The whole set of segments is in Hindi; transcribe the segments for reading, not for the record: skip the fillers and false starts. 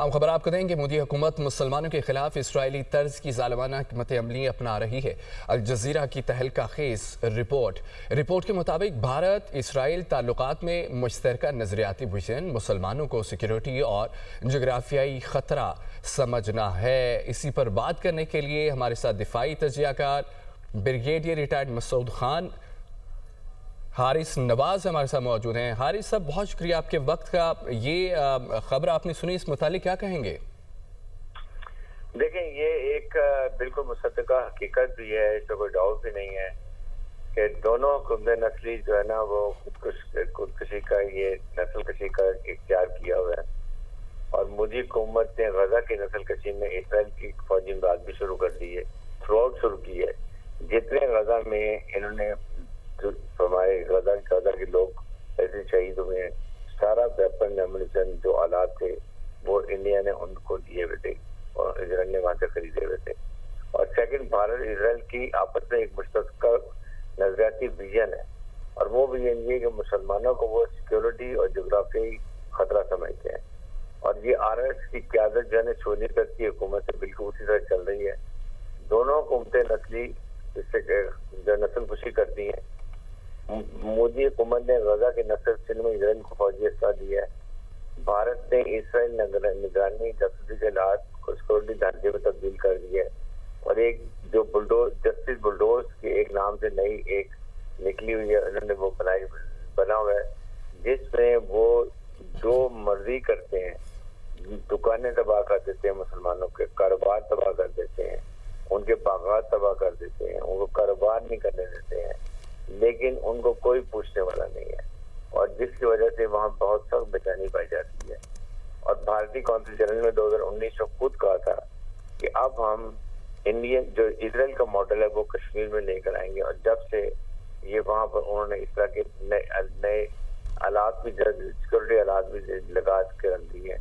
हम खबर आपको देंगे। मोदी हुकूमत मुसलमानों के खिलाफ इसराइली तर्ज की ज़ालिमाना हिकमत अमली अपना रही है। अल जज़ीरा की तहलका खेज रिपोर्ट के मुताबिक भारत इसराइल ताल्लुकात में मुश्तरका नज़रियाती विजन मुसलमानों को सिक्योरिटी और जोग्राफियाई ख़तरा समझना है। इसी पर बात करने के लिए हमारे साथ दिफाई तजियाकार ब्रिगेडियर रिटायर्ड मसूद खान हारिस नवाज हमारे साथ मौजूद हैं। हारिस साहब, बहुत शुक्रिया आपके वक्त का। ये खबर आपने सुनी, इस मुतालिक क्या कहेंगे? देखें, ये एक बिल्कुल मुसद्दका हकीकत भी है, इसमें कोई डाउट भी नहीं है कि दोनों कुंदे नस्ली जो है ना वो खुदकुशी का ये नस्ल कशी का इख्तियार किया हुआ है। और मोदी हुकूमत ने गजा की नस्ल कशी में इसराइल की फौजी इमदाद भी शुरू कर दी है, थ्रू आउट शुरू की है। जितने गजा में इन्होंने हमारे गजा के लोग ऐसे शहीद हुए हैं, सारा वेपन एमुनिशन जो आलात थे वो इंडिया ने उनको दिए हुए थे और इसराइल ने वहां से खरीदे हुए थे। और सेकंड, भारत इसराइल की आपस में एक मुश्तरका नजरियाती विजन है, और वो विजन ये कि मुसलमानों को वो सिक्योरिटी और जोग्राफियाई खतरा समझते हैं। और ये RS की क्यादत जो है सोनी तक की हुकूमत से बिल्कुल उसी तरह चल रही है। दोनों हुकूमतें नस्ली इससे जो नस्ल कुशी करती है। मोदी हुकूमत ने गजा के नस्ल सिंध में इसराइल को फौजी हिस्सा दिया है। भारत ने इसराइल निगरानी जासूसी के इलाज को सिक्योरिटी ढांचे में तब्दील कर दिया है। और एक जो जस्टिस बुलडोज के एक नाम से नई एक निकली हुई है, उन्होंने वो बना हुआ है, जिसमें वो जो मर्जी करते हैं, दुकानें तबाह कर देते हैं, मुसलमानों के कारोबार तबाह कर देते हैं, उनके बागात तबाह कर देते हैं, उनको कारोबार नहीं करने देते हैं, लेकिन उनको कोई पूछने वाला नहीं है। और जिसकी वजह से वहाँ बहुत सख्त बेचैनी पाई जाती है। और भारतीय कौंसिल जनरल में 2019 में खुद कहा था कि अब हम इंडियन जो इसराइल का मॉडल है वो कश्मीर में लेकर आएंगे। और जब से ये वहाँ पर उन्होंने इस तरह के नए आलात भी, सिक्योरिटी आलात भी लगा के रख दिए,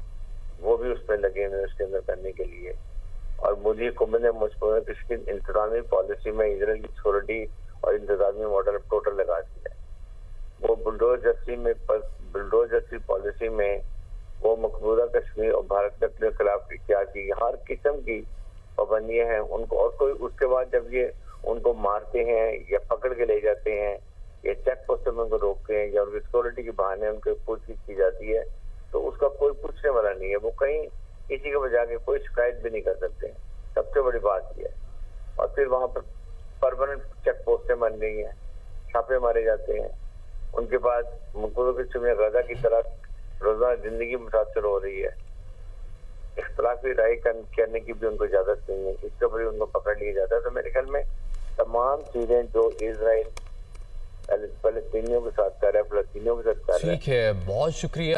वो भी उसमें लगे हुए उसके अंदर करने के लिए। और मोदी हुकूमत ने मुझे कश्मीर इंतजामी पॉलिसी में इसराइल की सिक्योरिटी और इंतजामी मॉडल टोटल लगा दिया है। वो बुलडोज जस्सी पॉलिसी में वो मकबूजा कश्मीर और भारत के खिलाफ क्या की हर किस्म की पाबंदियां हैं उनको। और कोई उसके बाद जब ये उनको मारते हैं या पकड़ के ले जाते हैं या चेक पोस्टों में उनको रोकते हैं या उनकी सिक्योरिटी के बहाने उनके पूछताछ की जाती है, तो उसका कोई पूछने वाला नहीं है। वो कहीं किसी को बजा के कोई शिकायत भी नहीं कर सकते हैं। सबसे बड़ी बात यह है। और फिर वहां पर परमानेंट चेक पोस्टें बन गई हैं, छापे मारे जाते हैं। उनके बाद में गजा की तरह रोजाना जिंदगी मुतासर हो रही है। इख्तिलाफी राय करने की भी उनको इजाजत नहीं है, इसके ऊपर उनको पकड़ लिया जाता है। तो मेरे ख्याल में तमाम चीजें जो इसराइल फलस्तीनियों के साथ कर रहा है, फलस्तीनियों के साथ कर रहा है। ठीक है, बहुत शुक्रिया।